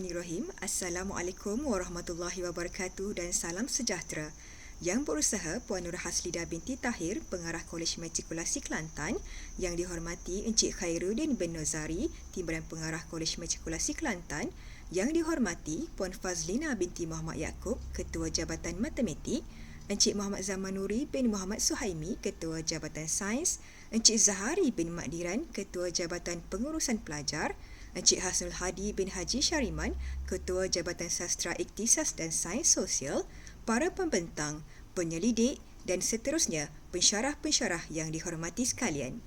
Bismillahirrahmanirrahim. Assalamualaikum warahmatullahi wabarakatuh dan salam sejahtera. Yang berusaha Puan Nur Haslida binti Tahir, Pengarah Kolej Matrikulasi Kelantan, yang dihormati Encik Khairuddin bin Nozari, Timbalan Pengarah Kolej Matrikulasi Kelantan, yang dihormati Puan Fazlina binti Muhammad Yaakob, Ketua Jabatan Matematik, Encik Muhammad Zamanuri bin Muhammad Suhaimi, Ketua Jabatan Sains, Encik Zahari bin Makdiran, Ketua Jabatan Pengurusan Pelajar, Encik Hasnul Hadi bin Haji Syariman, Ketua Jabatan Sastra Iktisas dan Sains Sosial, para pembentang, penyelidik dan seterusnya pensyarah-pensyarah yang dihormati sekalian.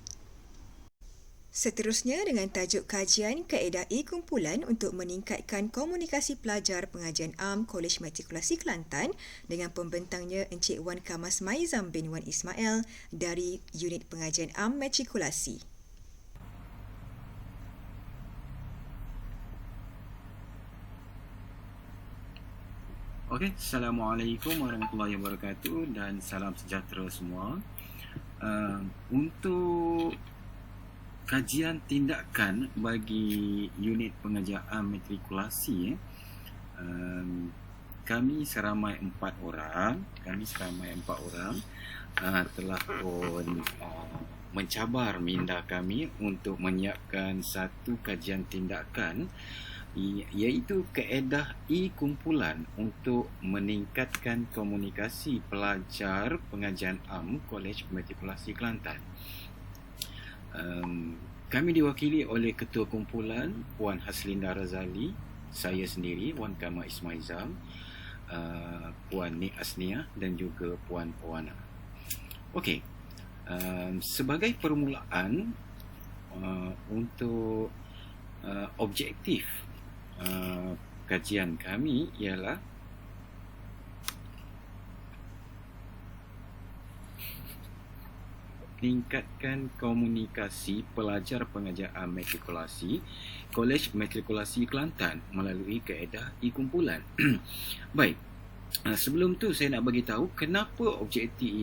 Seterusnya dengan tajuk kajian kaedah kumpulan untuk meningkatkan komunikasi pelajar pengajian am Kolej Matrikulasi Kelantan dengan pembentangnya Encik Wan Kamas Maizam bin Wan Ismail dari Unit Pengajian Am Matrikulasi. Okey, Assalamualaikum warahmatullahi wabarakatuh dan salam sejahtera semua. Untuk kajian tindakan bagi unit pengajian matrikulasi, kami seramai 4 orang telah pun mencabar minda kami untuk menyiapkan satu kajian tindakan, iaitu kaedah kumpulan untuk meningkatkan komunikasi pelajar pengajian am Kolej Matrikulasi Kelantan. Kami diwakili oleh Ketua Kumpulan Puan Haslinda Razali, saya sendiri Wan Kamal Ismaizam, Puan Nik Asniah dan juga Puan Owana. Okey, sebagai permulaan untuk objektif kajian kami ialah meningkatkan komunikasi pelajar pengajian matrikulasi Kolej Matrikulasi Kelantan melalui kaedah kumpulan. Baik, sebelum tu saya nak bagi tahu kenapa objektif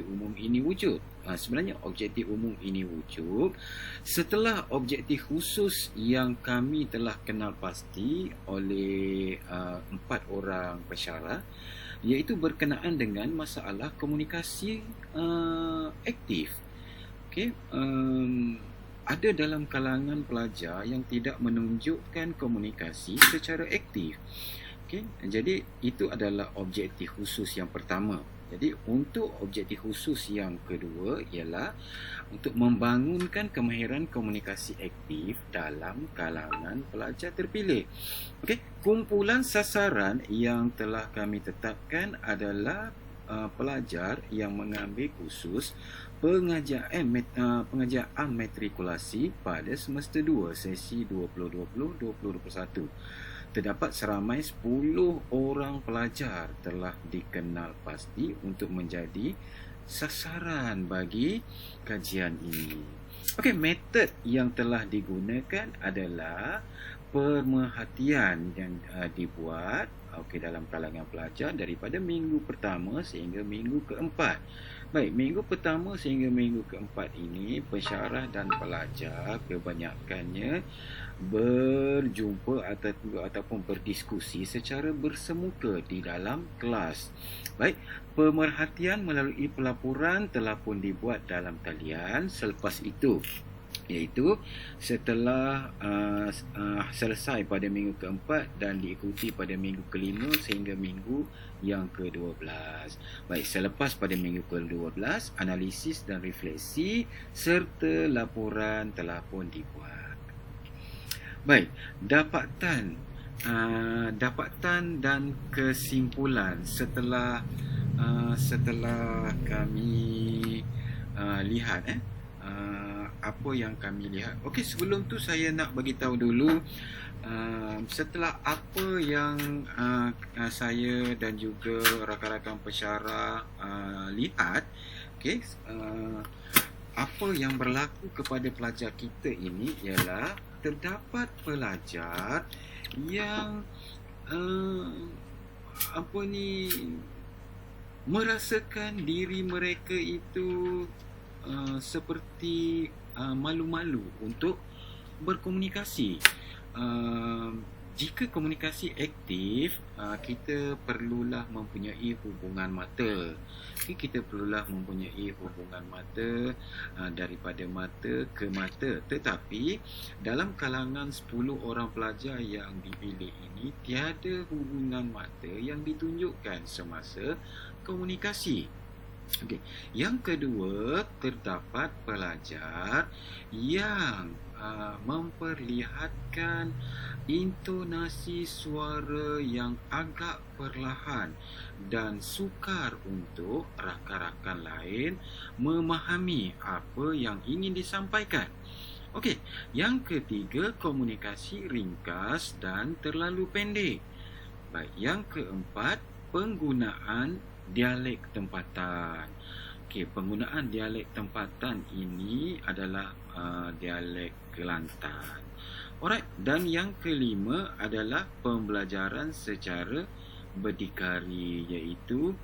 umum ini wujud. Sebenarnya objektif umum ini wujud setelah objektif khusus yang kami telah kenal pasti oleh 4 orang pensyarah, iaitu berkenaan dengan masalah komunikasi aktif. Okey, ada dalam kalangan pelajar yang tidak menunjukkan komunikasi secara aktif. Okey, jadi itu adalah objektif khusus yang pertama. Jadi untuk objektif khusus yang kedua ialah untuk membangunkan kemahiran komunikasi aktif dalam kalangan pelajar terpilih. Okey, kumpulan sasaran yang telah kami tetapkan adalah pelajar yang mengambil kursus pengajian matrikulasi pada semester 2 sesi 2020-2021. Terdapat seramai 10 orang pelajar telah dikenal pasti untuk menjadi sasaran bagi kajian ini. Okey, metod yang telah digunakan adalah pemerhatian yang dibuat dalam kalangan pelajar daripada minggu pertama sehingga minggu keempat. Baik, minggu pertama sehingga minggu keempat ini pensyarah dan pelajar kebanyakannya berjumpa ataupun berdiskusi secara bersemuka di dalam kelas. Baik, pemerhatian melalui pelaporan telah pun dibuat dalam talian selepas itu, iaitu setelah selesai pada minggu keempat dan diikuti pada minggu kelima sehingga minggu yang ke-12. Baik, selepas pada minggu ke-12, analisis dan refleksi serta laporan telah pun dibuat. Baik, dapatan dan kesimpulan setelah kami lihat apa yang kami lihat. Okey, sebelum tu saya nak bagi tahu dulu setelah apa yang saya dan juga rakan-rakan pensyarah lihat, okey, apa yang berlaku kepada pelajar kita ini ialah terdapat pelajar yang merasakan diri mereka itu seperti malu-malu untuk berkomunikasi. jika komunikasi aktif, kita perlulah mempunyai hubungan mata. Kita perlulah mempunyai hubungan mata daripada mata ke mata. Tetapi dalam kalangan 10 orang pelajar yang dipilih ini, tiada hubungan mata yang ditunjukkan semasa komunikasi. Okey. Yang kedua, terdapat pelajar yang memperlihatkan intonasi suara yang agak perlahan dan sukar untuk rakan-rakan lain memahami apa yang ingin disampaikan. Okey, yang ketiga, komunikasi ringkas dan terlalu pendek. Baik, yang keempat, penggunaan dialek tempatan. Okey, penggunaan dialek tempatan ini adalah dialek Kelantan. Alright, dan yang kelima adalah pembelajaran secara berdikari, iaitu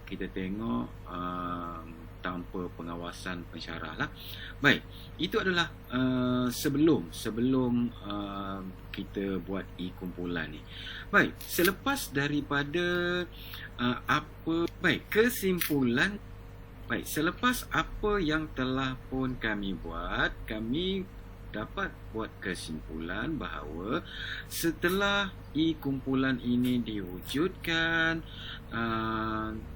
kita tengok tanpa pengawasan pensyarah lah. Baik, itu adalah sebelum kita buat kumpulan ni. Baik, selepas daripada kesimpulan. Baik, selepas apa yang telah pun kami buat, kami dapat buat kesimpulan bahawa setelah kumpulan ini diwujudkan,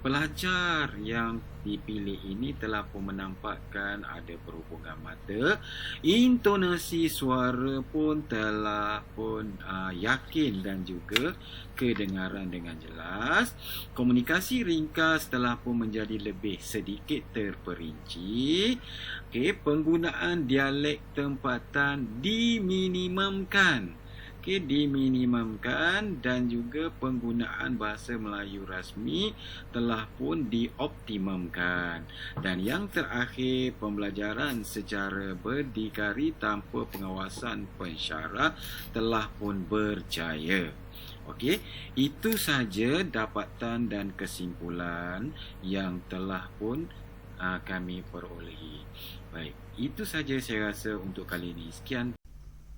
pelajar yang dipilih ini telah pun menampakkan ada perhubungan mata, intonasi suara pun telah pun yakin dan juga kedengaran dengan jelas, komunikasi ringkas telah pun menjadi lebih sedikit terperinci. Okey, penggunaan dialek tempatan diminimumkan. Okey, diminimumkan, dan juga penggunaan bahasa Melayu rasmi telah pun dioptimumkan. Dan yang terakhir, pembelajaran secara berdikari tanpa pengawasan pensyarah telah pun berjaya. Okey, itu sahaja dapatan dan kesimpulan yang telah pun kami perolehi. Baik, itu sahaja saya rasa untuk kali ini. Sekian.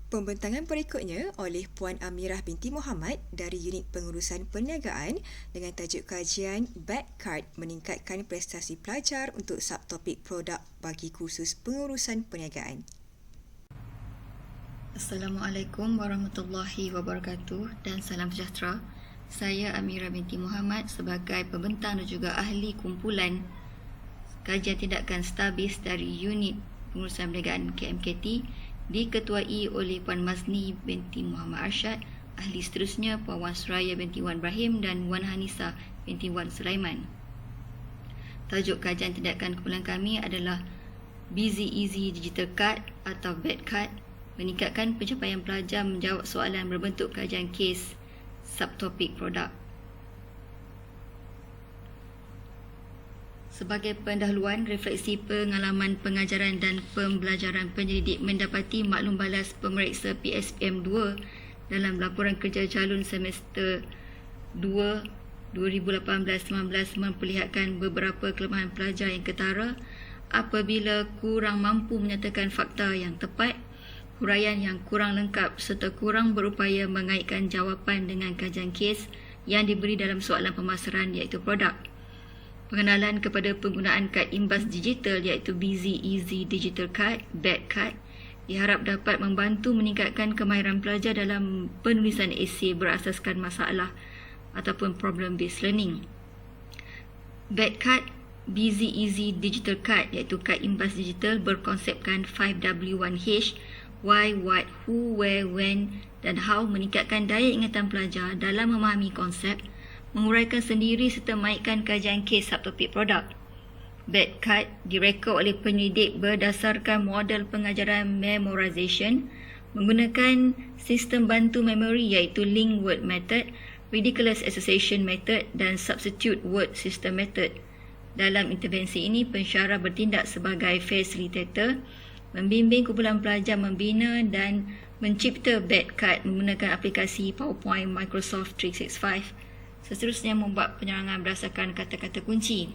Pembentangan berikutnya oleh Puan Amirah binti Muhammad dari Unit Pengurusan Perniagaan dengan tajuk kajian Bad Card meningkatkan prestasi pelajar untuk subtopik produk bagi kursus pengurusan perniagaan. Assalamualaikum warahmatullahi wabarakatuh dan salam sejahtera. Saya Amirah binti Muhammad sebagai pembentang dan juga ahli kumpulan kajian tindakan STABIS dari Unit Pengurusan Perniagaan KMKT, diketuai oleh Puan Mazni binti Muhammad Arsyad, ahli seterusnya Puan Wan Suraya binti Wan Ibrahim dan Wan Hanisa binti Wan Sulaiman. Tajuk kajian tindakan kumpulan kami adalah Busy Easy Digital Card atau Bad Card, meningkatkan pencapaian pelajar menjawab soalan berbentuk kajian kes subtopik produk. Sebagai pendahuluan, refleksi pengalaman pengajaran dan pembelajaran penyelidik mendapati maklum balas pemeriksa PSPM 2 dalam laporan kerja calon semester 2 2018-19 memperlihatkan beberapa kelemahan pelajar yang ketara apabila kurang mampu menyatakan fakta yang tepat, huraian yang kurang lengkap serta kurang berupaya mengaitkan jawapan dengan kajian kes yang diberi dalam soalan pemasaran iaitu produk. Pengenalan kepada penggunaan kad imbas digital iaitu Busy Easy Digital Card, Bad Card, diharap dapat membantu meningkatkan kemahiran pelajar dalam penulisan esei berasaskan masalah ataupun problem based learning. Bad Card, Busy Easy Digital Card iaitu kad imbas digital berkonsepkan 5W1H, why, what, who, where, when dan how, meningkatkan daya ingatan pelajar dalam memahami konsep, menguraikan sendiri serta mengaitkan kajian kes subtopik produk. Bad Card direka oleh penyelidik berdasarkan model pengajaran memorization menggunakan sistem bantu memori iaitu link word method, ridiculous association method dan substitute word system method. Dalam intervensi ini, pensyarah bertindak sebagai facilitator, membimbing kumpulan pelajar membina dan mencipta Bad Card menggunakan aplikasi PowerPoint Microsoft 365. Seterusnya membuat penyerangan berdasarkan kata-kata kunci.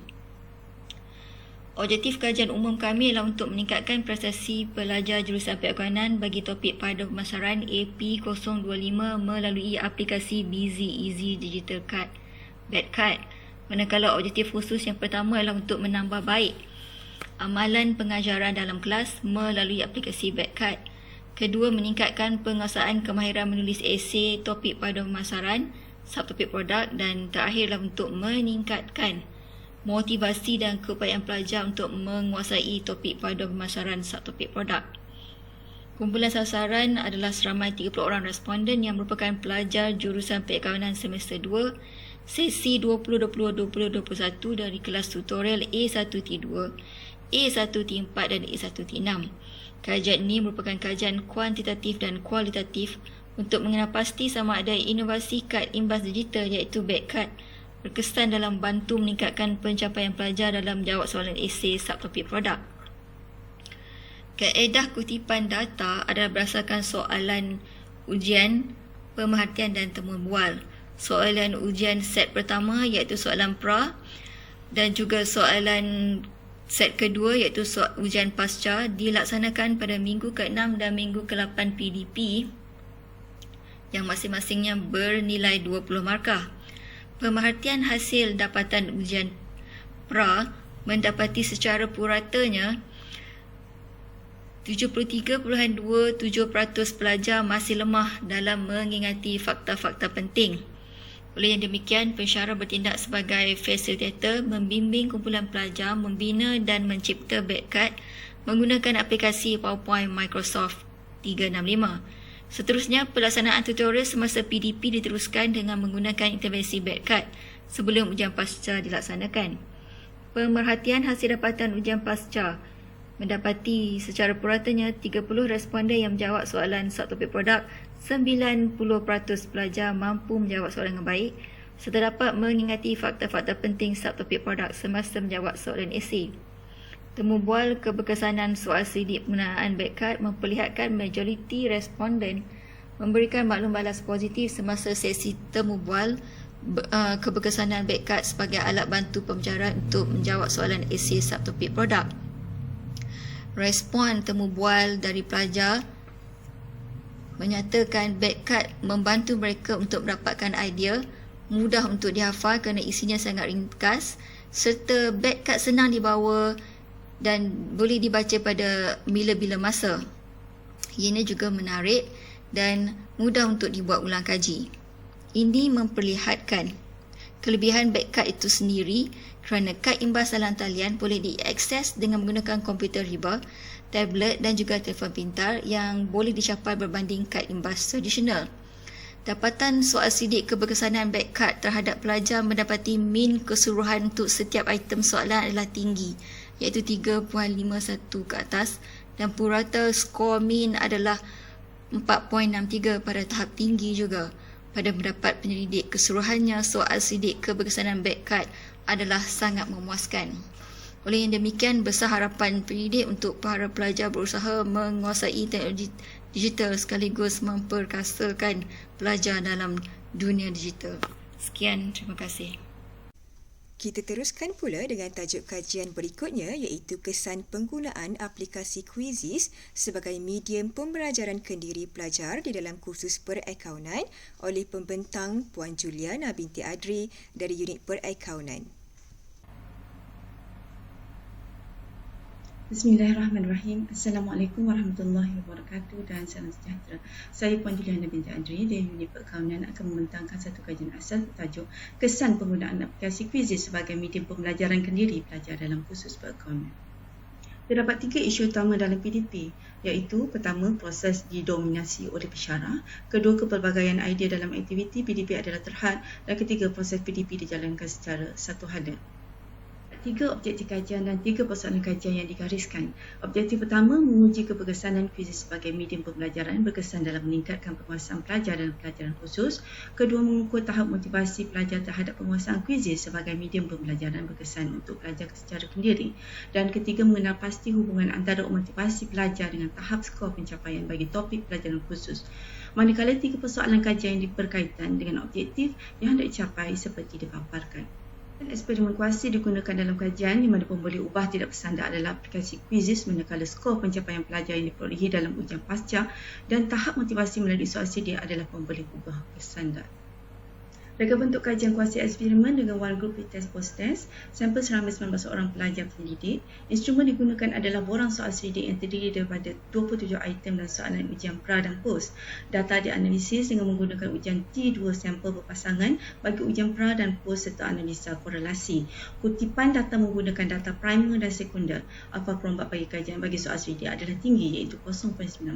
Objektif kajian umum kami adalah untuk meningkatkan prestasi pelajar jurusan Pengakanan bagi topik pada pemasaran AP025 melalui aplikasi Busy Easy Digital Card (BEDCard). Manakala objektif khusus yang pertama adalah untuk menambah baik amalan pengajaran dalam kelas melalui aplikasi BEDCard. Kedua, meningkatkan penguasaan kemahiran menulis esei topik pada pemasaran, subtopik produk, dan terakhirlah untuk meningkatkan motivasi dan keupayaan pelajar untuk menguasai topik pada pemasaran subtopik produk. Kumpulan sasaran adalah seramai 30 orang responden yang merupakan pelajar jurusan Peakawanan semester 2, sesi 2020-2021 dari kelas tutorial A1T2, A1T4 dan A1T6. Kajian ini merupakan kajian kuantitatif dan kualitatif untuk mengenal pasti sama ada inovasi kad imbas digital iaitu BEDCard berkesan dalam bantu meningkatkan pencapaian pelajar dalam menjawab soalan esei subtopik produk. Kaedah kutipan data adalah berdasarkan soalan ujian, pemerhatian dan temu bual. Soalan ujian set pertama iaitu soalan pra dan juga soalan set kedua iaitu ujian pasca dilaksanakan pada minggu ke-6 dan minggu ke-8 PDP yang masing-masingnya bernilai 20 markah. Pemerhatian hasil dapatan ujian pra mendapati secara puratanya 73.27% pelajar masih lemah dalam mengingati fakta-fakta penting. Oleh yang demikian, pensyarah bertindak sebagai fasilitator membimbing kumpulan pelajar membina dan mencipta BEDCard menggunakan aplikasi PowerPoint Microsoft 365. Seterusnya, pelaksanaan tutorial semasa PDP diteruskan dengan menggunakan intervensi BEDCard sebelum ujian pasca dilaksanakan. Pemerhatian hasil dapatan ujian pasca mendapati secara puratanya 30 responden yang menjawab soalan subtopik produk, 90% pelajar mampu menjawab soalan dengan baik serta dapat mengingati fakta-fakta penting subtopik produk semasa menjawab soalan esei. Temu bual keberkesanan soal sidik penggunaan BEDCard memperlihatkan majoriti responden memberikan maklum balas positif semasa sesi temu bual keberkesanan BEDCard sebagai alat bantu pembelajaran untuk menjawab soalan esei subtopik produk. Respon temu bual dari pelajar menyatakan BEDCard membantu mereka untuk mendapatkan idea, mudah untuk dihafal kerana isinya sangat ringkas serta BEDCard senang dibawa dan boleh dibaca pada bila-bila masa. Ianya juga menarik dan mudah untuk dibuat ulang kaji. Ini memperlihatkan kelebihan BEDCard itu sendiri kerana kad imbas dalam talian boleh diakses dengan menggunakan komputer riba, tablet dan juga telefon pintar yang boleh dicapai berbanding kad imbas tradisional. Dapatan soal sidik keberkesanan BEDCard terhadap pelajar mendapati min keseluruhan untuk setiap item soalan adalah tinggi, iaitu 3.51 ke atas, dan purata skor min adalah 4.63 pada tahap tinggi juga. Pada pendapat penyelidik, keseluruhannya soal sidik keberkesanan BEDCard adalah sangat memuaskan. Oleh yang demikian, besar harapan penyelidik untuk para pelajar berusaha menguasai teknologi digital sekaligus memperkasakan pelajar dalam dunia digital. Sekian, terima kasih. Kita teruskan pula dengan tajuk kajian berikutnya iaitu kesan penggunaan aplikasi Quizizz sebagai medium pembelajaran kendiri pelajar di dalam kursus perakaunan oleh pembentang Puan Juliana binti Adri dari unit perakaunan. Bismillahirrahmanirrahim. Assalamualaikum warahmatullahi wabarakatuh dan salam sejahtera. Saya Puan Juliana binti Adri dari unit perakaunan akan membentangkan satu kajian asas bertajuk kesan penggunaan aplikasi Quizizz sebagai medium pembelajaran kendiri pelajar dalam kursus perakaunan. Terdapat 3 isu utama dalam PDP, iaitu pertama, proses didominasi oleh pensyarah, kedua, kepelbagaian idea dalam aktiviti PDP adalah terhad, dan ketiga, proses PDP dijalankan secara satu hada. 3 objektif kajian dan 3 persoalan kajian yang digariskan. Objektif pertama, menguji keberkesanan Quizizz sebagai medium pembelajaran berkesan dalam meningkatkan penguasaan pelajar dalam pelajaran khusus. Kedua, mengukur tahap motivasi pelajar terhadap penguasaan Quizizz sebagai medium pembelajaran berkesan untuk pelajar secara kendiri. Dan ketiga, mengenal pasti hubungan antara motivasi pelajar dengan tahap skor pencapaian bagi topik pelajaran khusus. Manakala 3 persoalan kajian yang berkaitan dengan objektif yang hendak dicapai seperti dipaparkan. Eksperimen kuasi digunakan dalam kajian di mana pembeli ubah tidak berstandar adalah aplikasi Quizizz manakala skor pencapaian pelajar yang diperolehi dalam ujian pasca dan tahap motivasi melalui soal sedia adalah pembeli ubah berstandar. Reka bentuk kajian kuasi eksperimen dengan one group pretest post-test, sampel seramai 19 orang pelajar pendidik. Instrumen digunakan adalah borang soal selidik yang terdiri daripada 27 item dan soalan ujian pra dan post. Data dianalisis dengan menggunakan ujian T2 sampel berpasangan bagi ujian pra dan post serta analisa korelasi. Kutipan data menggunakan data primer dan sekunder. Alfa perompak bagi kajian bagi soal selidik adalah tinggi iaitu 0.9.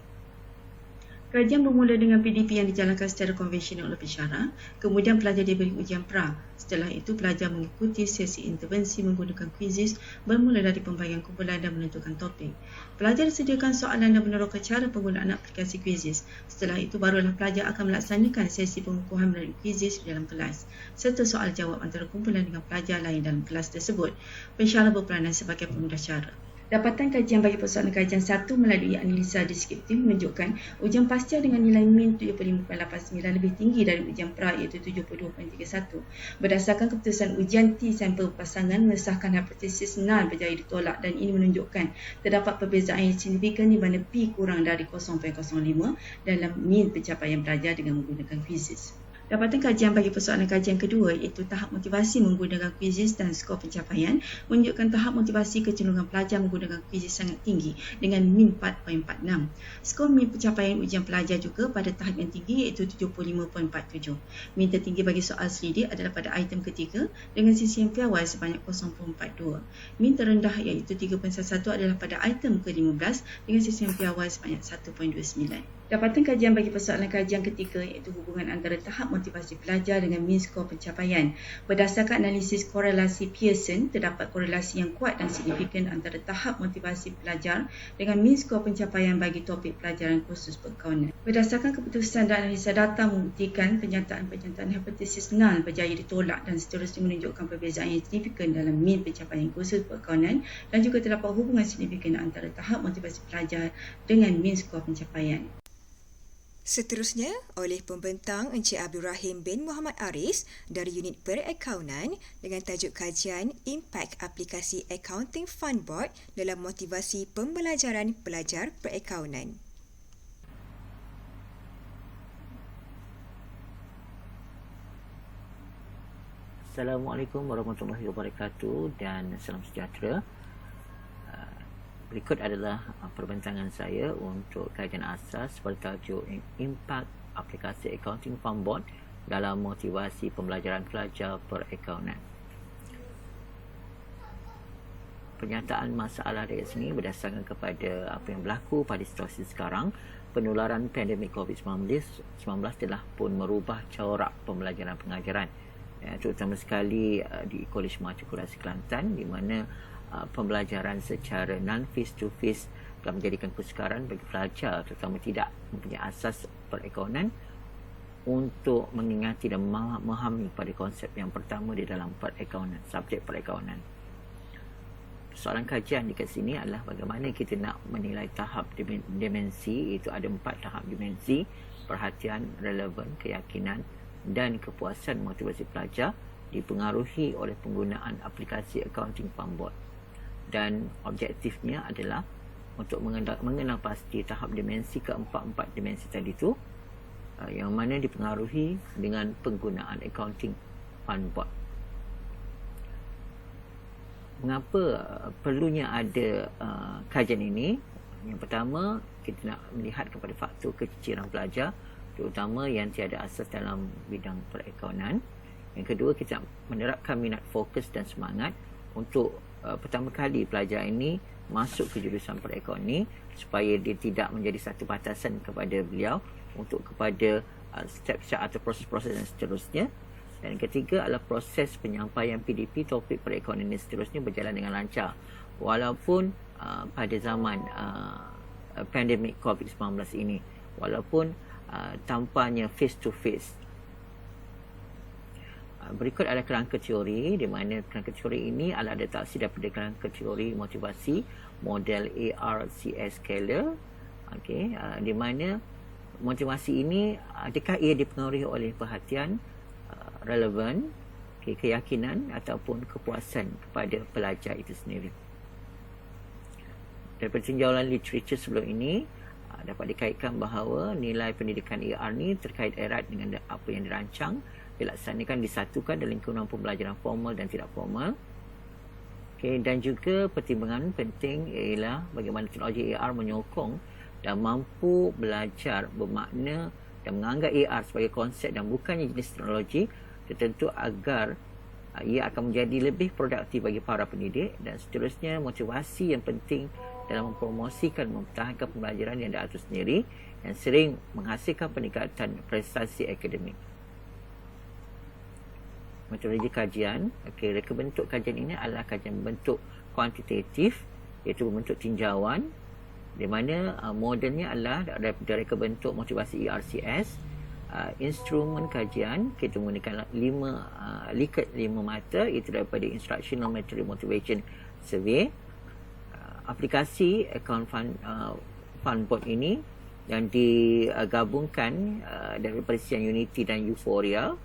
Kajian bermula dengan PDP yang dijalankan secara konvensional oleh pensyarah, kemudian pelajar diberi ujian pra. Setelah itu, pelajar mengikuti sesi intervensi menggunakan Quizizz bermula dari pembagian kumpulan dan menentukan topik. Pelajar disediakan soalan dan meneroka cara penggunaan aplikasi Quizizz. Setelah itu, barulah pelajar akan melaksanakan sesi pengukuhan melalui Quizizz di dalam kelas, serta soal jawab antara kumpulan dengan pelajar lain dalam kelas tersebut. Pensyarah berperanan sebagai pemudah cara. Dapatan kajian bagi persoalan kajian 1 melalui analisa deskriptif menunjukkan ujian pasca dengan nilai min 75.89 lebih tinggi dari ujian pra iaitu 72.31. Berdasarkan keputusan ujian T sampel pasangan mengesahkan hipotesis null berjaya ditolak dan ini menunjukkan terdapat perbezaan yang signifikan di mana P kurang dari 0.05 dalam min pencapaian pelajar dengan menggunakan Quizizz. Dapatan kajian bagi persoalan kajian kedua iaitu tahap motivasi menggunakan Quizizz dan skor pencapaian menunjukkan tahap motivasi kecenderungan pelajar menggunakan Quizizz sangat tinggi dengan min 4.46. Skor min pencapaian ujian pelajar juga pada tahap yang tinggi iaitu 75.47. Min tertinggi bagi soal selidik adalah pada item ketiga dengan sisian piawai sebanyak 0.42. Min terendah iaitu 3.11 adalah pada item ke-15 dengan sisian piawai sebanyak 1.29. Dapatan kajian bagi persoalan kajian ketiga iaitu hubungan antara tahap motivasi pelajar dengan min skor pencapaian. Berdasarkan analisis korelasi Pearson, terdapat korelasi yang kuat dan signifikan antara tahap motivasi pelajar dengan min skor pencapaian bagi topik pelajaran khusus perkawanan. Berdasarkan keputusan dan analisa data membuktikan penyataan hipotesis null berjaya ditolak dan seterusnya menunjukkan perbezaan yang signifikan dalam min pencapaian khusus perkawanan dan juga terdapat hubungan signifikan antara tahap motivasi pelajar dengan min skor pencapaian. Seterusnya, oleh pembentang Encik Abdul Rahim bin Muhammad Aris dari Unit Perakaunan dengan tajuk kajian Impak Aplikasi Accounting Fund Board dalam motivasi pembelajaran pelajar perakaunan. Assalamualaikum warahmatullahi wabarakatuh dan salam sejahtera. Berikut adalah perbentangan saya untuk kajian asas bertajuk Impak Aplikasi Accounting Fund Board dalam motivasi pembelajaran pelajar perakaunan. Pernyataan masalah dari sini berdasarkan kepada apa yang berlaku pada situasi sekarang. Penularan pandemik COVID-19 telah pun merubah corak pembelajaran pengajaran, terutama sekali di Kolej Matrikulasi Kelantan, di mana pembelajaran secara non-face-to-face telah menjadikan kesukaran bagi pelajar terutama tidak mempunyai asas perakaunan untuk mengingati dan memahami pada konsep yang pertama di dalam perakaunan, subjek perakaunan. Soalan kajian di kat sini adalah bagaimana kita nak menilai tahap dimensi, iaitu ada 4 tahap dimensi: perhatian, relevan, keyakinan dan kepuasan motivasi pelajar dipengaruhi oleh penggunaan aplikasi Accounting Fund Board. Dan objektifnya adalah untuk mengenal pasti tahap dimensi keempat dimensi tadi tu, yang mana dipengaruhi dengan penggunaan Accounting Fund Board. Mengapa perlunya ada kajian ini? Yang pertama, kita nak melihat kepada faktor keciciran pelajar, terutama yang tiada asas dalam bidang perakaunan. Yang kedua, kita nak menerapkan minat, fokus dan semangat untuk pertama kali pelajar ini masuk ke jurusan perakaunan ini, supaya dia tidak menjadi satu batasan kepada beliau untuk kepada step-step atau proses-proses dan seterusnya. Dan ketiga adalah proses penyampaian PDP topik perakaunan ini seterusnya berjalan dengan lancar walaupun pada zaman pandemik COVID-19 ini, walaupun tanpanya face to face. Berikut adalah kerangka teori, di mana kerangka teori ini adalah adaptasi daripada kerangka teori motivasi model ARCS Scalar. Di mana motivasi ini adakah ia dipengaruhi oleh perhatian, relevan, keyakinan ataupun kepuasan kepada pelajar itu sendiri. Daripada tinjauan literatur sebelum ini, dapat dikaitkan bahawa nilai pendidikan ER ni terkait erat dengan apa yang dirancang, dilaksanakan, disatukan dalam lingkungan pembelajaran formal dan tidak formal. Dan juga pertimbangan penting ialah bagaimana teknologi AR menyokong dan mampu belajar bermakna dan menganggap AR sebagai konsep dan bukannya jenis teknologi tertentu agar ia akan menjadi lebih produktif bagi para pendidik, dan seterusnya motivasi yang penting dalam mempromosikan mempertahankan pembelajaran yang diatur sendiri yang sering menghasilkan peningkatan prestasi akademik. Metodologi kajian, reka bentuk kajian ini adalah kajian bentuk kuantitatif, iaitu berbentuk tinjauan, di mana modelnya adalah daripada reka bentuk motivasi ERCS. Instrumen kajian kita menggunakan 5 mata, iaitu daripada Instructional Material Motivation Survey. Aplikasi account fund board ini yang digabungkan dari perisian Unity dan Euphoria,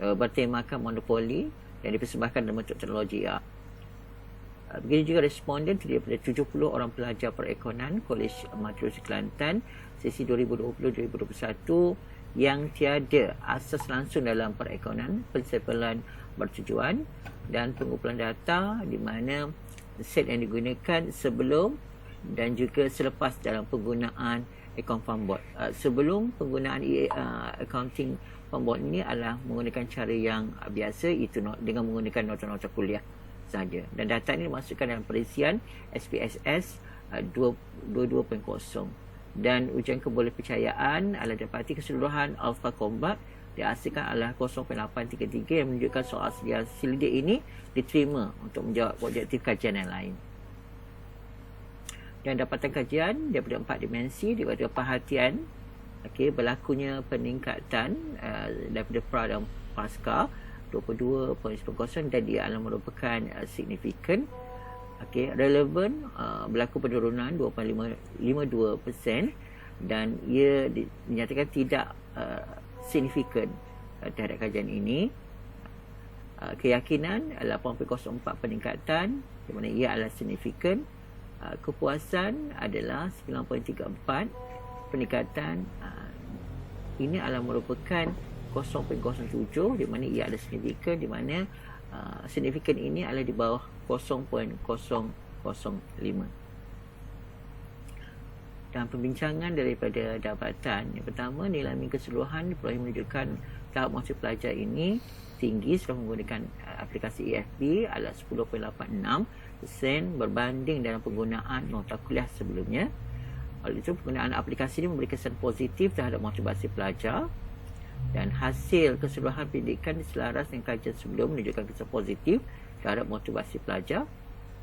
bertemakan monopoli dan dipersembahkan dalam bentuk teknologi AR. Begitu juga responden daripada 70 orang pelajar perekonan Kolej Madrasah Kelantan sesi 2020-2021 yang tiada asas langsung dalam perekonan, pensimpanan bertujuan dan pengumpulan data, di mana set yang digunakan sebelum dan juga selepas dalam penggunaan account fund board. Sebelum penggunaan accounting fund board ini adalah menggunakan cara yang biasa, itu dengan menggunakan nota-nota kuliah sahaja, dan data ini dimasukkan dalam perisian SPSS 22.0, dan ujian kebolehpercayaan adalah dapati keseluruhan Alpha Combat dihasilkan adalah 0.833 yang menunjukkan soal selidik ini diterima untuk menjawab objektif kajian yang lain. Dan dapatan kajian daripada 4 dimensi, daripada perhatian berlakunya peningkatan daripada pra dan pasca 22.9, dan dia adalah merupakan signifikan. Relevan, berlaku penurunan 2.52%, dan ia dinyatakan tidak signifikan terhadap kajian ini. Keyakinan 8.04 peningkatan, di mana ia adalah signifikan. Kepuasan adalah 9.34 peningkatan, ini adalah merupakan 0.07, di mana ia adalah signifikan, di mana signifikan ini adalah di bawah 0.005. Dan pembincangan daripada dapatan, yang pertama, nilai min keseluruhan diperoleh menunjukkan tahap motivasi pelajar ini tinggi setelah menggunakan aplikasi EFB adalah 10.86% berbanding dalam penggunaan nota kuliah sebelumnya. Oleh itu, penggunaan aplikasi ini memberi kesan positif terhadap motivasi pelajar, dan hasil keseluruhan pendidikan diselaras dengan kajian sebelum menunjukkan kesan positif terhadap motivasi pelajar,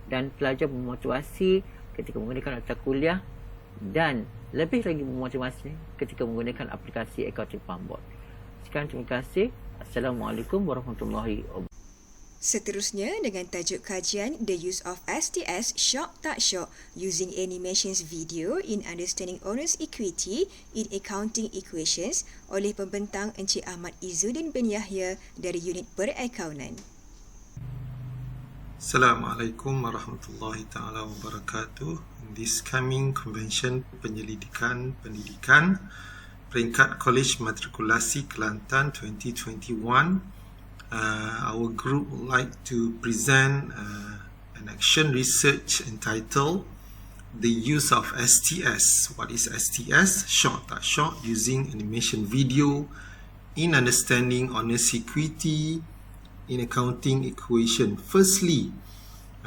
dan pelajar memotivasi ketika menggunakan nota kuliah, dan lebih lagi memotivasi ketika menggunakan aplikasi accounting fund board. Sekian, terima kasih. Assalamualaikum warahmatullahi wabarakatuh. Seterusnya dengan tajuk kajian The Use of STS Shock Tak Shock Using Animations Video in Understanding Owners Equity in Accounting Equations oleh pembentang Encik Ahmad Izzuddin bin Yahya dari Unit Perakaunan. Assalamualaikum warahmatullahi taala wabarakatuh. This coming convention penyelidikan pendidikan peringkat Kolej Matrikulasi Kelantan 2021, our group would like to present an action research entitled The Use of STS. What is STS? Shock Tak Shock Using Animation Video in Understanding Owners Equity in Accounting Equation. Firstly,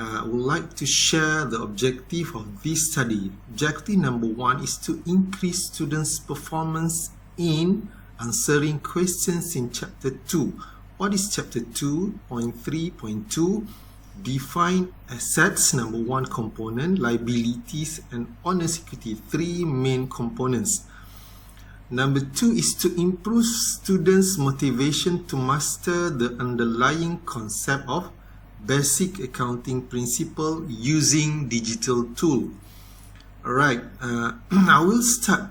I would like to share the objective of this study. Objective number 1 is to increase students' performance in answering questions in Chapter 2. What is Chapter 2.3.2? Define assets, number 1 component, liabilities and owners equity, 3 main components. Number 2 is to improve students' motivation to master the underlying concept of basic accounting principle using digital tool. Alright, I will start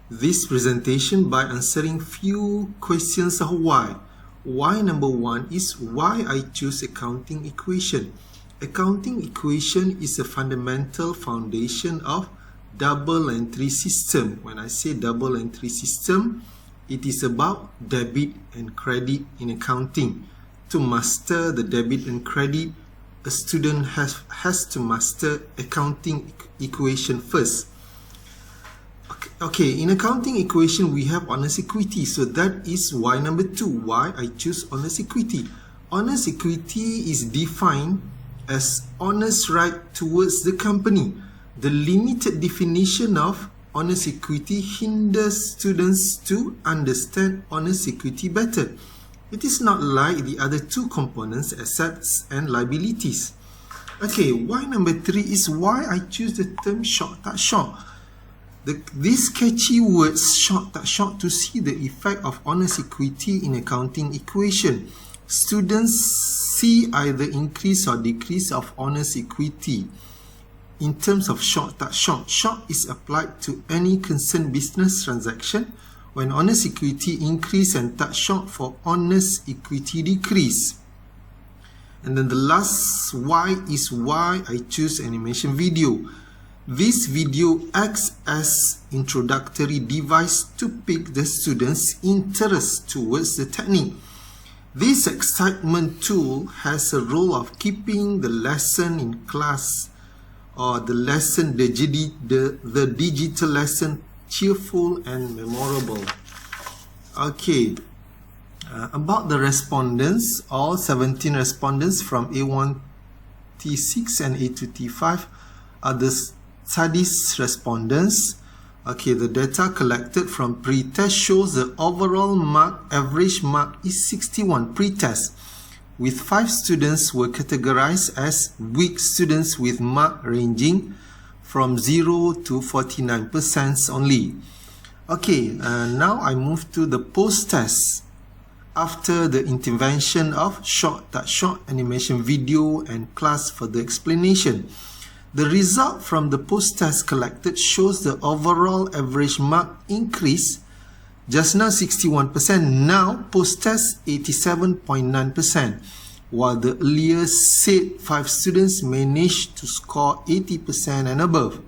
this presentation by answering few questions of why. why number 1 is why I choose accounting equation. Accounting equation is a fundamental foundation of double entry system. When I say double entry system, it is about debit and credit in accounting. To master the debit and credit, a student has to master accounting equation first. Okay, in accounting equation, we have honest equity. So that is why number 2, why I choose honest equity. Honest equity is defined as honest right towards the company. The limited definition of honest equity hinders students to understand honest equity better. It is not like the other 2 components, assets and liabilities. Okay, why number 3 is why I choose the term short tak short. These catchy words, short tak short, to see the effect of honest equity in accounting equation. Students see either increase or decrease of honest equity. In terms of short tak short, short is applied to any concerned business transaction when honest equity increase, and tak short for honest equity decrease. And then the last why is why I choose animation video. This video acts as introductory device to pick the students' interest towards the technique. This excitement tool has a role of keeping the lesson in class or the lesson, the digital lesson, cheerful and memorable. Okay, about the respondents, all 17 respondents from A1T6 and A2T5 are the studies respondents. Okay, the data collected from pre-test shows the overall average mark is 61 pre-test, with 5 students were categorized as weak students with mark ranging from 0 to 49% only. Okay, now I move to the post-test. After the intervention of short tak short animation video and class further explanation, the result from the post-test collected shows the overall average mark increase. Just now 61%, now post-test 87.9%, while the earlier said 5 students managed to score 80% and above.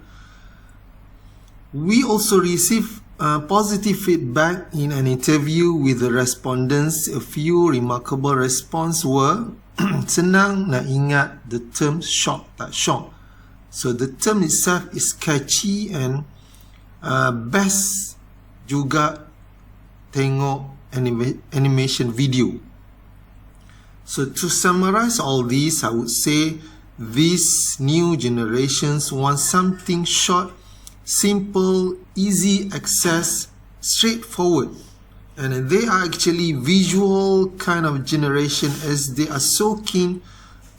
We also received positive feedback in an interview with the respondents. A few remarkable responses were senang nak ingat the term short tak short. So the term itself is catchy, and best juga tengok animation video. So to summarize all this, I would say these new generations want something short, simple, easy access, straightforward. And they are actually visual kind of generation, as they are so keen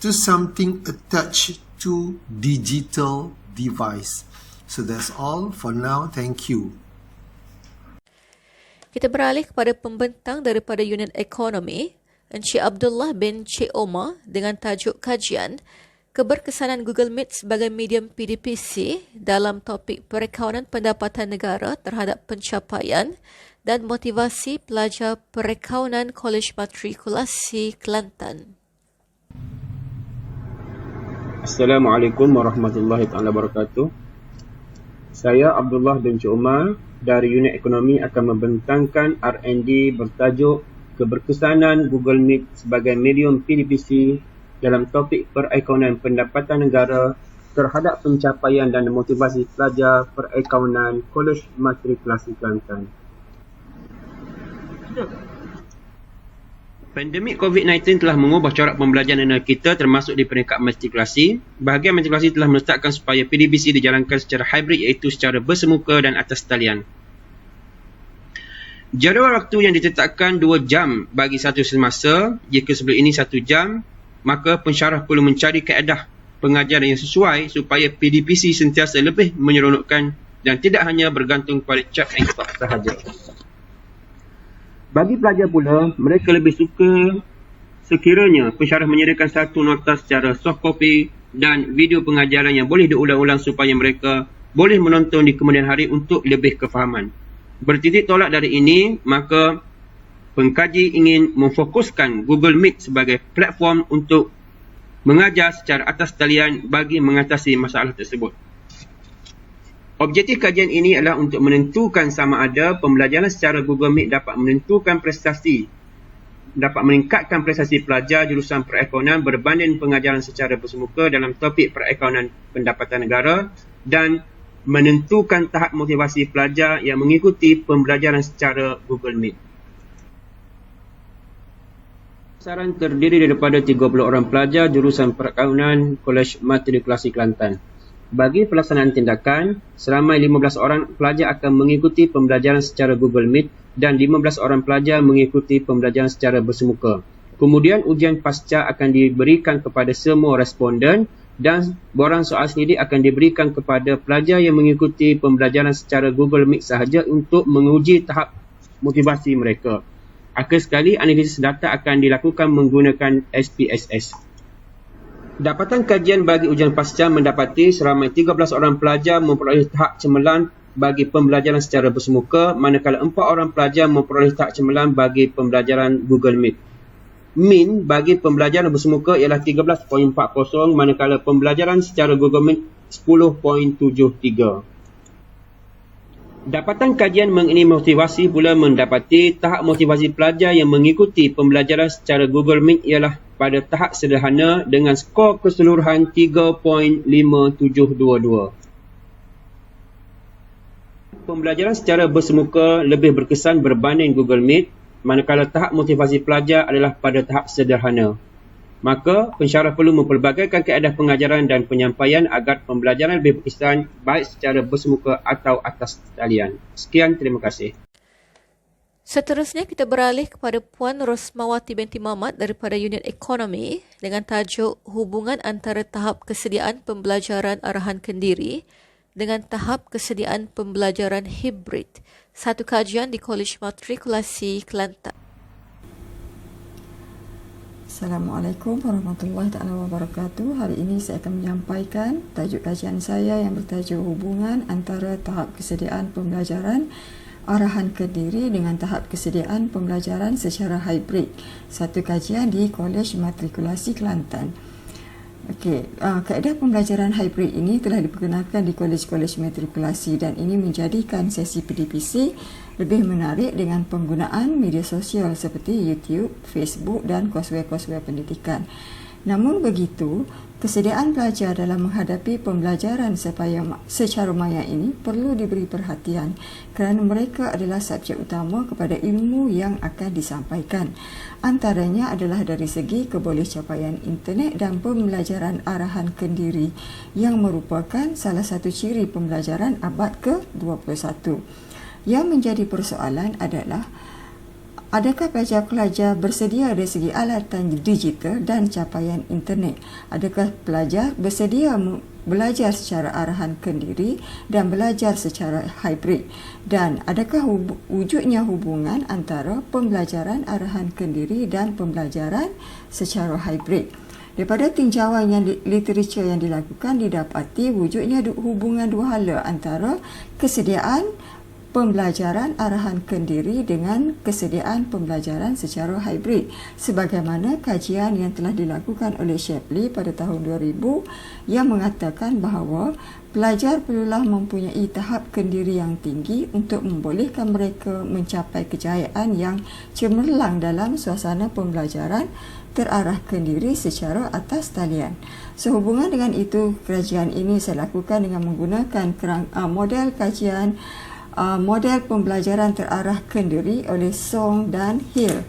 to something attached to digital device. So that's all for now. Thank you. Kita beralih kepada pembentang daripada unit ekonomi, Encik Abdullah bin Cik Omar, dengan tajuk kajian keberkesanan Google Meet sebagai medium PDPC dalam topik perakaunan pendapatan negara terhadap pencapaian dan motivasi pelajar perakaunan Kolej Matrikulasi Kelantan. Assalamualaikum warahmatullahi wabarakatuh. Saya Abdullah bin Cik Omar dari unit ekonomi akan membentangkan R&D bertajuk keberkesanan Google Meet sebagai medium PDPC dalam topik perakaunan pendapatan negara terhadap pencapaian dan motivasi pelajar perakaunan Kolej Matrikulasi Kelantan. Pandemik COVID-19 telah mengubah corak pembelajaran negara kita termasuk di peringkat matrikulasi. Bahagian matrikulasi telah meletakkan supaya PDPC dijalankan secara hybrid, iaitu secara bersemuka dan atas talian. Jadual waktu yang ditetapkan 2 jam bagi satu semasa. Jika sebelum ini 1 jam, maka pensyarah perlu mencari kaedah pengajaran yang sesuai supaya PDPC sentiasa lebih menyeronokkan dan tidak hanya bergantung pada cap and stop sahaja. Bagi pelajar pula, mereka lebih suka sekiranya pensyarah menyediakan satu nota secara soft copy dan video pengajaran yang boleh diulang-ulang supaya mereka boleh menonton di kemudian hari untuk lebih kefahaman. Bertitik tolak dari ini, maka pengkaji ingin memfokuskan Google Meet sebagai platform untuk mengajar secara atas talian bagi mengatasi masalah tersebut. Objektif kajian ini adalah untuk menentukan sama ada pembelajaran secara Google Meet dapat meningkatkan prestasi pelajar jurusan perekonomian berbanding pengajaran secara bersemuka dalam topik perekonomian pendapatan negara dan menentukan tahap motivasi pelajar yang mengikuti pembelajaran secara Google Meet. Sasaran terdiri daripada 30 orang pelajar jurusan perekonomian Kolej Matrikulasi Kelantan. Bagi pelaksanaan tindakan, seramai 15 orang pelajar akan mengikuti pembelajaran secara Google Meet dan 15 orang pelajar mengikuti pembelajaran secara bersemuka. Kemudian ujian pasca akan diberikan kepada semua responden dan borang soal selidik akan diberikan kepada pelajar yang mengikuti pembelajaran secara Google Meet sahaja untuk menguji tahap motivasi mereka. Akhir sekali, analisis data akan dilakukan menggunakan SPSS. Dapatan kajian bagi ujian pasca mendapati seramai 13 orang pelajar memperoleh tahap cemerlang bagi pembelajaran secara bersemuka, manakala 4 orang pelajar memperoleh tahap cemerlang bagi pembelajaran Google Meet. Min bagi pembelajaran bersemuka ialah 13.40, manakala pembelajaran secara Google Meet 10.73. Dapatan kajian mengenai motivasi pula mendapati tahap motivasi pelajar yang mengikuti pembelajaran secara Google Meet ialah pada tahap sederhana dengan skor keseluruhan 3.5722. Pembelajaran secara bersemuka lebih berkesan berbanding Google Meet, manakala tahap motivasi pelajar adalah pada tahap sederhana. Maka, pensyarah perlu mempelbagaikan kaedah pengajaran dan penyampaian agar pembelajaran lebih berkesan baik secara bersemuka atau atas talian. Sekian, terima kasih. Seterusnya kita beralih kepada Puan Rosmawati binti Mamat daripada Unit Ekonomi dengan tajuk Hubungan antara tahap kesediaan pembelajaran arahan kendiri dengan tahap kesediaan pembelajaran hibrid. Satu kajian di Kolej Matrikulasi Kelantan. Assalamualaikum warahmatullahi wabarakatuh. Hari ini saya akan menyampaikan tajuk kajian saya yang bertajuk hubungan antara tahap kesediaan pembelajaran arahan kendiri dengan tahap kesediaan pembelajaran secara hibrid. Satu kajian di Kolej Matrikulasi Kelantan. Kaedah pembelajaran hibrid ini telah diperkenalkan di kolej-kolej matrikulasi dan ini menjadikan sesi PDPC lebih menarik dengan penggunaan media sosial seperti YouTube, Facebook dan courseware-courseware pendidikan. Namun begitu, kesediaan pelajar dalam menghadapi pembelajaran secara maya ini perlu diberi perhatian kerana mereka adalah subjek utama kepada ilmu yang akan disampaikan. Antaranya adalah dari segi kebolehcapaian internet dan pembelajaran arahan kendiri yang merupakan salah satu ciri pembelajaran abad ke-21. Yang menjadi persoalan adalah adakah pelajar-pelajar bersedia dari segi alatan digital dan capaian internet? Adakah pelajar bersedia belajar secara arahan kendiri dan belajar secara hibrid? Dan adakah wujudnya hubungan antara pembelajaran arahan kendiri dan pembelajaran secara hibrid? Daripada tinjauan literatur yang dilakukan, didapati wujudnya hubungan dua hala antara kesediaan pembelajaran arahan kendiri dengan kesediaan pembelajaran secara hibrid sebagaimana kajian yang telah dilakukan oleh Shapley pada tahun 2000 yang mengatakan bahawa pelajar perlulah mempunyai tahap kendiri yang tinggi untuk membolehkan mereka mencapai kejayaan yang cemerlang dalam suasana pembelajaran terarah kendiri secara atas talian. Sehubungan dengan itu, kajian ini saya lakukan dengan menggunakan model kajian model pembelajaran terarah kendiri oleh Song dan Hill.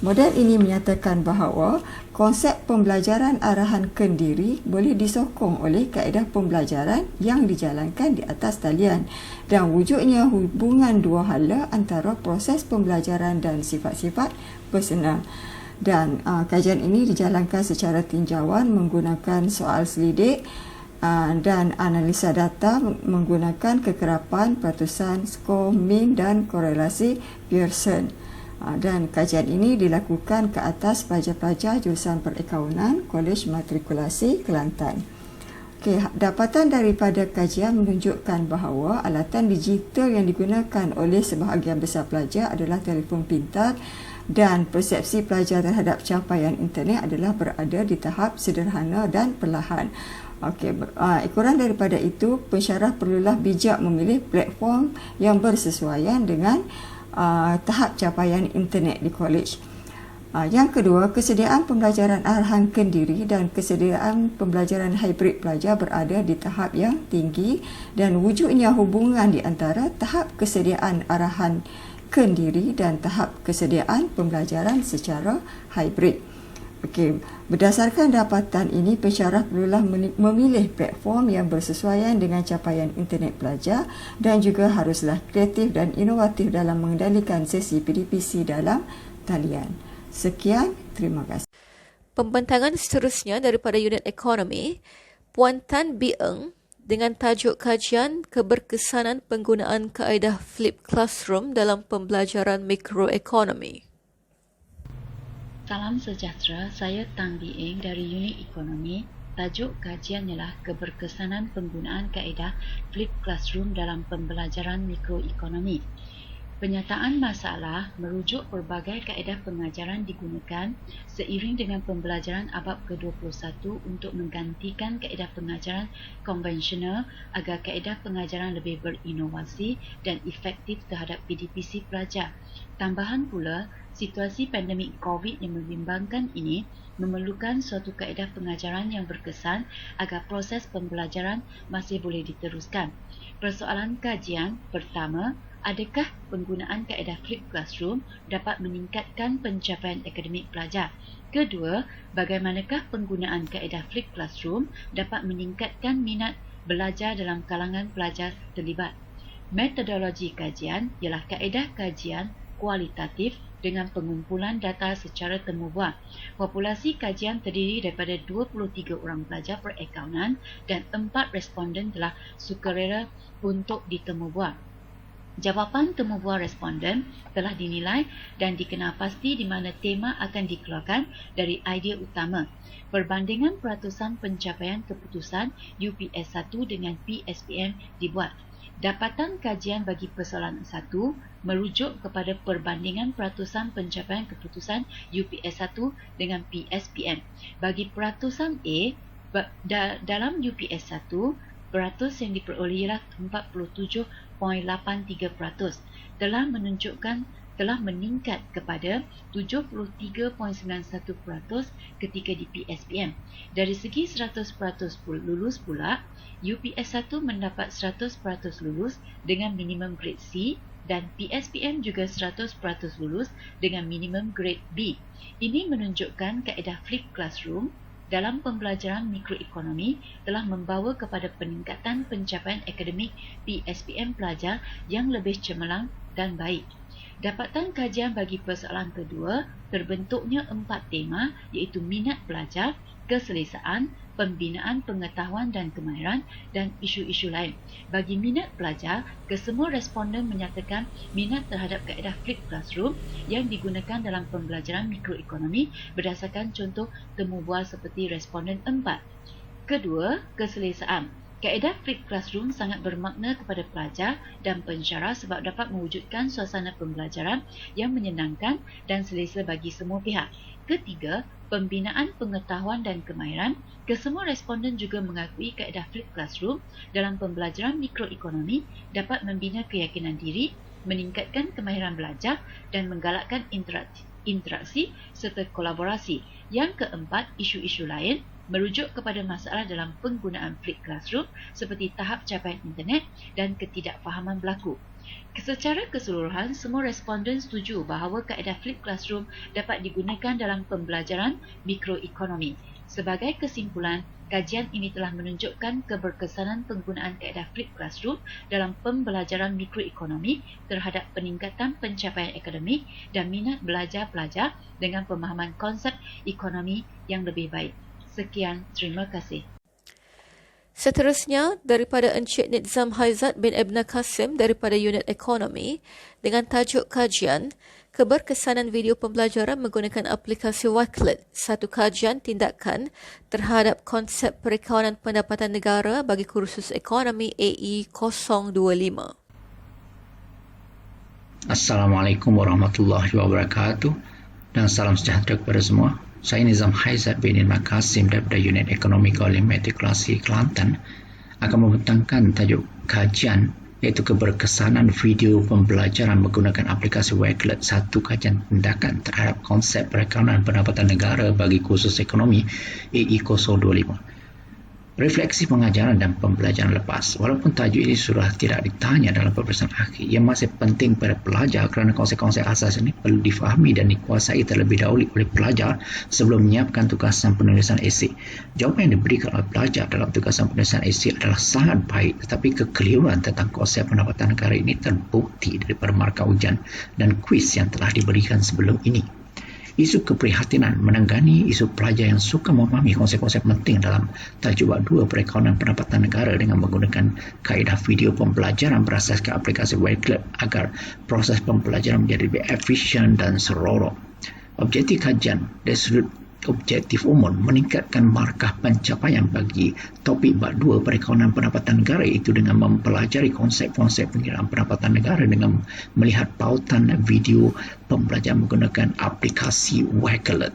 Model ini menyatakan bahawa konsep pembelajaran arahan kendiri boleh disokong oleh kaedah pembelajaran yang dijalankan di atas talian dan wujudnya hubungan dua hala antara proses pembelajaran dan sifat-sifat personal. Dan kajian ini dijalankan secara tinjauan menggunakan soal selidik dan analisa data menggunakan kekerapan peratusan skor min dan korelasi Pearson. Dan kajian ini dilakukan ke atas pelajar-pelajar jurusan perakaunan Kolej Matrikulasi Kelantan. Okey, dapatan daripada kajian menunjukkan bahawa alatan digital yang digunakan oleh sebahagian besar pelajar adalah telefon pintar dan persepsi pelajar terhadap capaian internet adalah berada di tahap sederhana dan perlahan. Okey, kurang daripada itu, pensyarah perlulah bijak memilih platform yang bersesuaian dengan tahap capaian internet di kolej. Yang kedua, kesediaan pembelajaran arahan kendiri dan kesediaan pembelajaran hibrid pelajar berada di tahap yang tinggi dan wujudnya hubungan di antara tahap kesediaan arahan kendiri dan tahap kesediaan pembelajaran secara hibrid. Okey, berdasarkan dapatan ini, pensyarah perlulah memilih platform yang bersesuaian dengan capaian internet pelajar dan juga haruslah kreatif dan inovatif dalam mengendalikan sesi PDPC dalam talian. Sekian, terima kasih. Pembentangan seterusnya daripada unit ekonomi, Puan Tan Bee Eng dengan tajuk kajian keberkesanan penggunaan kaedah flip classroom dalam pembelajaran mikroekonomi. Salam sejahtera, saya Tan Bee Eng dari unit ekonomi. Tajuk kajian ialah keberkesanan penggunaan kaedah flip classroom dalam pembelajaran mikroekonomi. Penyataan masalah merujuk pelbagai kaedah pengajaran digunakan seiring dengan pembelajaran abad ke-21 untuk menggantikan kaedah pengajaran konvensional agar kaedah pengajaran lebih berinovasi dan efektif terhadap PDPC pelajar. Tambahan pula, situasi pandemik COVID yang membimbangkan ini memerlukan suatu kaedah pengajaran yang berkesan agar proses pembelajaran masih boleh diteruskan. Persoalan kajian pertama, adakah penggunaan kaedah flip classroom dapat meningkatkan pencapaian akademik pelajar? Kedua, bagaimanakah penggunaan kaedah flip classroom dapat meningkatkan minat belajar dalam kalangan pelajar terlibat? Metodologi kajian ialah kaedah kajian kualitatif dengan pengumpulan data secara temubual. Populasi kajian terdiri daripada 23 orang pelajar perakaunan dan 4 responden telah sukarela untuk ditemubual. Jawapan temubual responden telah dinilai dan dikenal pasti di mana tema akan dikeluarkan dari idea utama. Perbandingan peratusan pencapaian keputusan UPS 1 dengan PSPM dibuat. Dapatan kajian bagi persoalan 1 merujuk kepada perbandingan peratusan pencapaian keputusan UPS 1 dengan PSPM. Bagi peratusan A, dalam UPS 1, peratus yang diperoleh ialah 47.83%, telah meningkat kepada 73.91% ketika di PSPM. Dari segi 100% lulus pula, UPS 1 mendapat 100% lulus dengan minimum grade C dan PSPM juga 100% lulus dengan minimum grade B. Ini menunjukkan kaedah flip classroom dalam pembelajaran mikroekonomi telah membawa kepada peningkatan pencapaian akademik PSPM pelajar yang lebih cemerlang dan baik. Dapatan kajian bagi persoalan kedua, terbentuknya 4 tema iaitu minat pelajar, keselesaan, pembinaan pengetahuan dan kemahiran dan isu-isu lain. Bagi minat pelajar, kesemua responden menyatakan minat terhadap kaedah flip classroom yang digunakan dalam pembelajaran mikroekonomi berdasarkan contoh temubual seperti responden 4. Kedua, keselesaan. Kaedah flip classroom sangat bermakna kepada pelajar dan pensyarah sebab dapat mewujudkan suasana pembelajaran yang menyenangkan dan selesa bagi semua pihak. Ketiga, pembinaan pengetahuan dan kemahiran. Kesemua responden juga mengakui kaedah flip classroom dalam pembelajaran mikroekonomi dapat membina keyakinan diri, meningkatkan kemahiran belajar dan menggalakkan interaksi serta kolaborasi. Yang keempat, isu-isu lain merujuk kepada masalah dalam penggunaan flip classroom seperti tahap capaian internet dan ketidakfahaman berlaku. Secara keseluruhan, semua responden setuju bahawa kaedah flip classroom dapat digunakan dalam pembelajaran mikroekonomi. Sebagai kesimpulan, kajian ini telah menunjukkan keberkesanan penggunaan kaedah flip classroom dalam pembelajaran mikroekonomi terhadap peningkatan pencapaian akademik dan minat belajar pelajar dengan pemahaman konsep ekonomi yang lebih baik. Sekian, terima kasih. Seterusnya, daripada Encik Nizam Haizat bin Ibn Qasim daripada unit ekonomi dengan tajuk kajian keberkesanan video pembelajaran menggunakan aplikasi Wakelet, satu kajian tindakan terhadap konsep perekawanan pendapatan negara bagi kursus ekonomi AE 025. Assalamualaikum warahmatullahi wabarakatuh dan salam sejahtera kepada semua. Saya Nizam Haizat bin Makasim daripada Unit Ekonomi Kolej Matrikulasi Kelantan akan membentangkan tajuk kajian iaitu keberkesanan video pembelajaran menggunakan aplikasi Wakelet, satu kajian tindakan terhadap konsep perekawanan pendapatan negara bagi kursus ekonomi AE 025. Refleksi pengajaran dan pembelajaran lepas. Walaupun tajuk ini sudah tidak ditanya dalam peperiksaan akhir, ia masih penting pada pelajar kerana konsep-konsep asas ini perlu difahami dan dikuasai terlebih dahulu oleh pelajar sebelum menyiapkan tugasan penulisan esei. Jawapan yang diberikan oleh pelajar dalam tugasan penulisan esei adalah sangat baik, tetapi kekeliruan tentang konsep pendapatan negara ini terbukti daripada markah ujian dan kuis yang telah diberikan sebelum ini. Isu keprihatinan menanggani isu pelajar yang suka memahami konsep-konsep penting dalam tajuk bab 2 perekawanan pendapatan negara dengan menggunakan kaedah video pembelajaran berasaskan aplikasi Wakelet agar proses pembelajaran menjadi lebih efisien dan seronok. Objektif kajian dari sudut objektif umum meningkatkan markah pencapaian bagi topik bab 2 perekawanan pendapatan negara itu dengan mempelajari konsep-konsep pengiraan pendapatan negara dengan melihat pautan video pembelajaran menggunakan aplikasi Wakelet.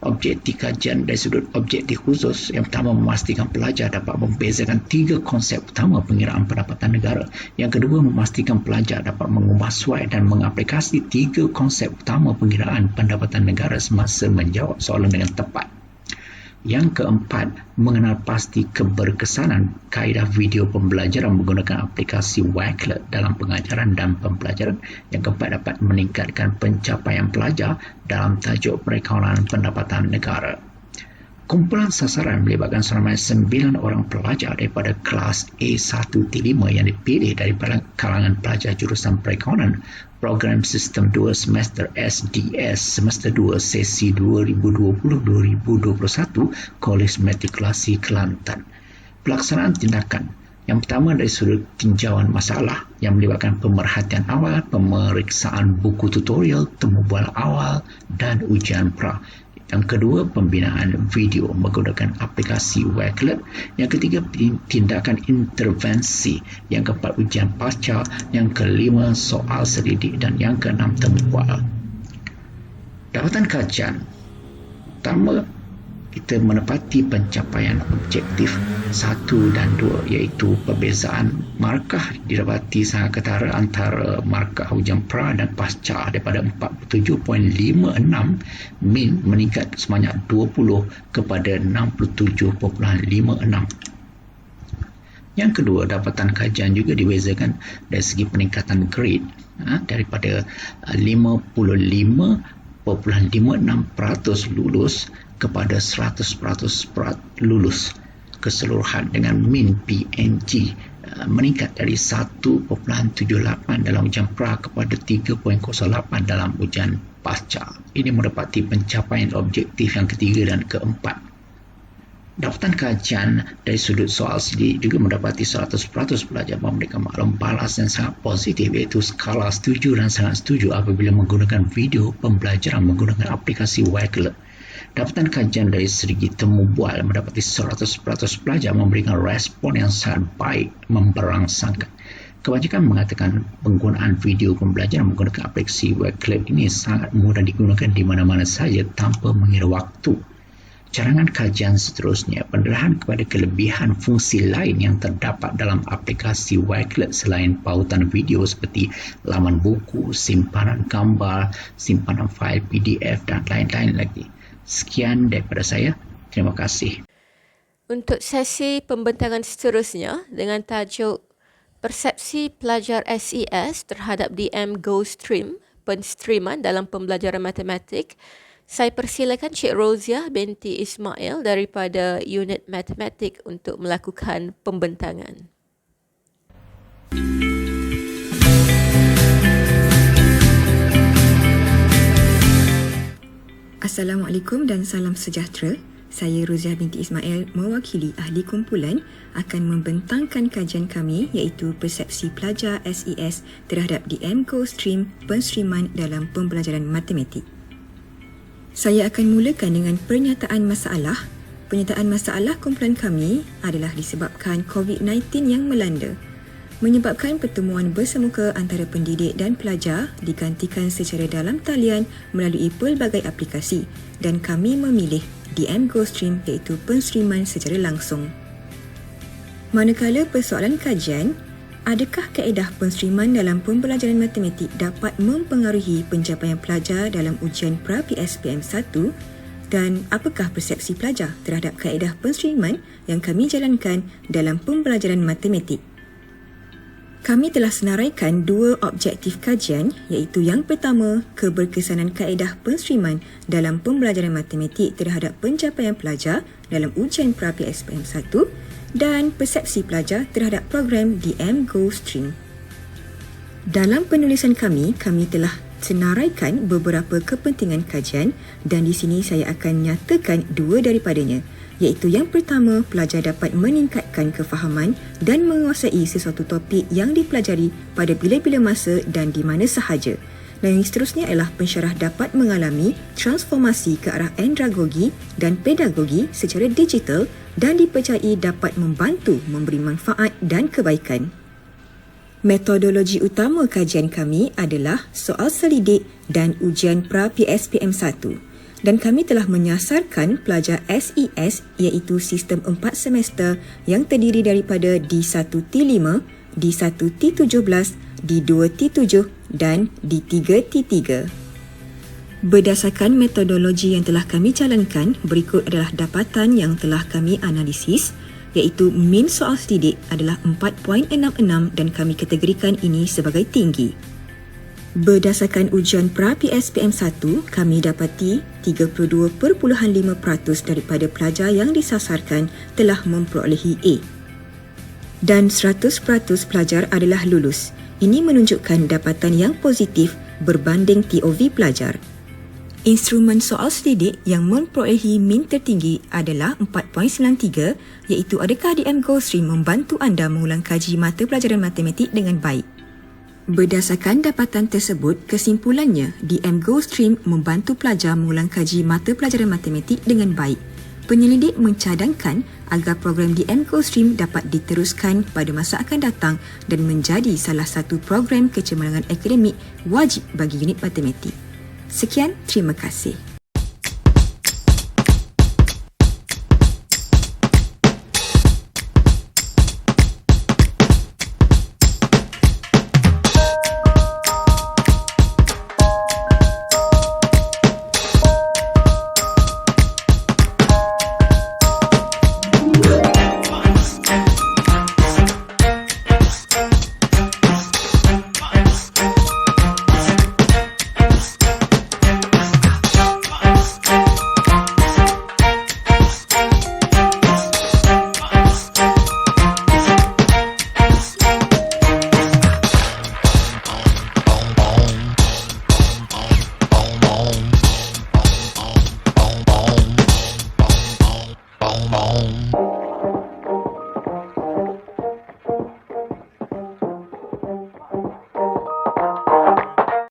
Objektif kajian dari sudut objektif khusus yang pertama memastikan pelajar dapat membezakan 3 konsep utama pengiraan pendapatan negara. Yang kedua memastikan pelajar dapat mengubah suai dan mengaplikasi 3 konsep utama pengiraan pendapatan negara semasa menjawab soalan dengan tepat. Yang keempat, mengenal pasti keberkesanan kaedah video pembelajaran menggunakan aplikasi Wakelet dalam pengajaran dan pembelajaran. Yang keempat, dapat meningkatkan pencapaian pelajar dalam tajuk perekawanan pendapatan negara. Kumpulan sasaran melibatkan seramai 9 orang pelajar daripada kelas A1-5 yang dipilih daripada kalangan pelajar jurusan perekawanan Program Sistem 2 Semester SDS Semester 2 Sesi 2020-2021 Kolej Matrikulasi Kelantan. Pelaksanaan tindakan yang pertama dari sudut tinjauan masalah yang melibatkan pemerhatian awal, pemeriksaan buku tutorial, temu bual awal dan ujian pra. Yang kedua, pembinaan video menggunakan aplikasi Wakelet. Yang ketiga, tindakan intervensi. Yang keempat, ujian pasca. Yang kelima, soal selidik. Dan yang keenam, temu bual. Dapatan kajian. Pertama, kita menepati pencapaian objektif 1 dan 2 iaitu perbezaan markah didapati sangat ketara antara markah ujian pra dan pasca daripada 47.56 min meningkat sebanyak 20 kepada 67.56. Yang kedua, dapatan kajian juga dibezakan dari segi peningkatan grade daripada 55.56% lulus kepada 100% lulus keseluruhan dengan min PNG meningkat dari 1.78 dalam ujian pra kepada 3.08 dalam ujian pasca. Ini mendapati pencapaian objektif yang ketiga dan keempat. Dapatan kajian dari sudut soal selidik juga mendapati 100% pelajar memberikan maklum balas yang sangat positif iaitu skala setuju dan sangat setuju apabila menggunakan video pembelajaran menggunakan aplikasi Wakelet. Dapatan kajian dari segi temu bual mendapati 100% pelajar memberikan respon yang sangat baik memberangsangkan. Kebanyakan mengatakan penggunaan video pembelajaran menggunakan aplikasi Wakelet ini sangat mudah digunakan di mana-mana saja tanpa mengira waktu. Carangan kajian seterusnya, pendarahan kepada kelebihan fungsi lain yang terdapat dalam aplikasi Wakelet selain pautan video seperti laman buku, simpanan gambar, simpanan fail PDF dan lain-lain lagi. Sekian daripada saya. Terima kasih. Untuk sesi pembentangan seterusnya dengan tajuk Persepsi Pelajar SES terhadap DM GoStream, penstreaman dalam pembelajaran matematik, saya persilakan Cik Roziah binti Ismail daripada Unit Matematik untuk melakukan pembentangan. Assalamualaikum dan salam sejahtera. Saya Roziah binti Ismail mewakili ahli kumpulan akan membentangkan kajian kami iaitu persepsi pelajar SES terhadap DM GoStream penstreaman dalam pembelajaran matematik. Saya akan mulakan dengan pernyataan masalah. Pernyataan masalah kumpulan kami adalah disebabkan COVID-19 yang melanda, menyebabkan pertemuan bersemuka antara pendidik dan pelajar digantikan secara dalam talian melalui pelbagai aplikasi dan kami memilih DM GoStream iaitu penstreaman secara langsung. Manakala persoalan kajian, adakah kaedah penstreaman dalam pembelajaran matematik dapat mempengaruhi pencapaian pelajar dalam ujian pra-PSPM 1 dan apakah persepsi pelajar terhadap kaedah penstreaman yang kami jalankan dalam pembelajaran matematik? Kami telah senaraikan dua objektif kajian iaitu yang pertama, keberkesanan kaedah penstreaman dalam pembelajaran matematik terhadap pencapaian pelajar dalam ujian pra-PSPM 1 dan persepsi pelajar terhadap program DM GoStream. Dalam penulisan kami telah senaraikan beberapa kepentingan kajian dan di sini saya akan nyatakan dua daripadanya, iaitu yang pertama, pelajar dapat meningkatkan kefahaman dan menguasai sesuatu topik yang dipelajari pada bila-bila masa dan di mana sahaja. Dan yang seterusnya ialah pensyarah dapat mengalami transformasi ke arah andragogi dan pedagogi secara digital dan dipercayai dapat membantu memberi manfaat dan kebaikan. Metodologi utama kajian kami adalah soal selidik dan ujian pra-PSPM 1 dan kami telah menyasarkan pelajar SES iaitu sistem 4 semester yang terdiri daripada D1T5, D1T17, D2T7 dan D3T3. Berdasarkan metodologi yang telah kami jalankan, berikut adalah dapatan yang telah kami analisis iaitu min soal selidik adalah 4.66 dan kami kategorikan ini sebagai tinggi. Berdasarkan ujian pra-PSPM 1, kami dapati 32.5% daripada pelajar yang disasarkan telah memperolehi A. Dan 100% pelajar adalah lulus. Ini menunjukkan dapatan yang positif berbanding TOV pelajar. Instrumen soal selidik yang memperolehi min tertinggi adalah 4.93 iaitu adakah DM GoStream membantu anda mengulang kaji mata pelajaran matematik dengan baik. Berdasarkan dapatan tersebut, kesimpulannya DM GoStream membantu pelajar mengulang kaji mata pelajaran matematik dengan baik. Penyelidik mencadangkan agar program DM GoStream dapat diteruskan pada masa akan datang dan menjadi salah satu program kecemerlangan akademik wajib bagi unit matematik. Sekian, terima kasih.